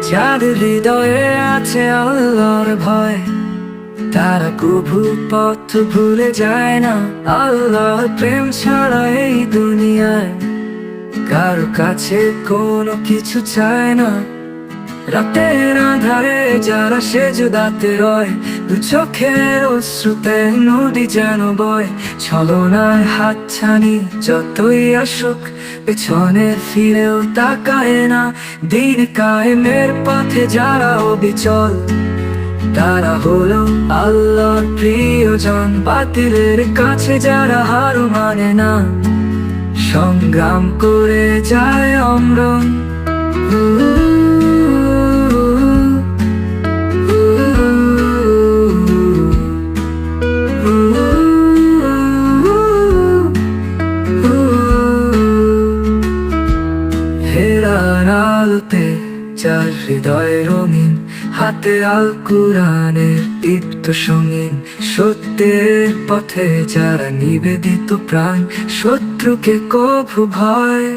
যাদের হৃদয়ে আছে আল্লাহর ভয়, তারা কভু পথ ভুলে যায় না। আল্লাহর প্রেম ছাড়া এই দুনিয়ায় কারো কাছে কোনো কিছু চায় না। রাতের আধারে যারা সেজদাতে রয়, দু চোখের অশ্রুতে নদী যেন বয়। ছলনার হাতছানি যতই আসুক, পেছনে ফিরেও তাকায় না। দিন কায়েমের পথে যারা অবিচল, তারা হলো আল্লাহর প্রিয়জন। বাতিলের কাছে যারা হার মানে না, সংগ্রাম করে যায় অমরণ। হেরার আলোতে যার হৃদয় রঙিন, হাতে আল কুরআনের দীপ্ত সঙ্গীন। সত্যের পথে যারা নিবেদিত প্রাণ, শত্রুকে কভু ভয়।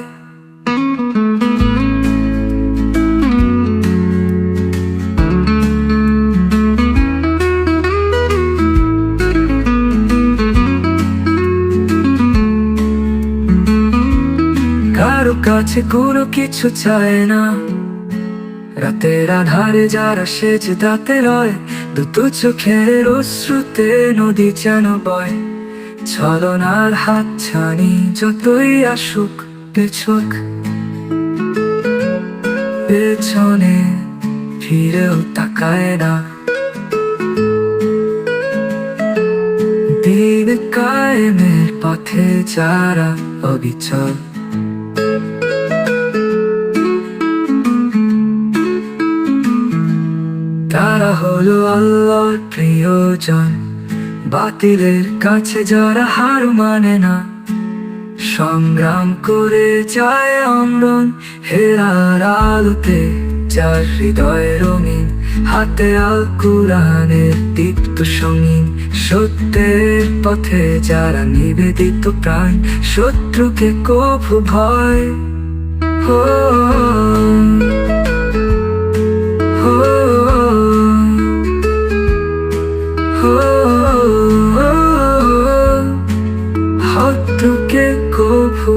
কারো কাছে কোনো কিছু চায় না। রাতের আধারে যারা সেজদাতে রয়, দুটো চোখের অশ্রুতে নদী যেন বয়। ছলনার হাতছানি যতই আসুক, পেছনে ফিরেও তাকায় না। দিন কায়েমের পথে যারা অবিচল, তারা হলো আল্লাহর প্রিয়জন। বাতিলের কাছে যারা হার মানে না, সংগ্রাম করে যায় অমরণ। হেরার আলোতে যার হৃদয় রঙিন, হাতে আল কুরআনের দীপ্ত সঙ্গীন। সত্যের পথে যারা নিবেদিত প্রাণ, শত্রুকে কভু ভয়। হো হো শত্রুকে কভু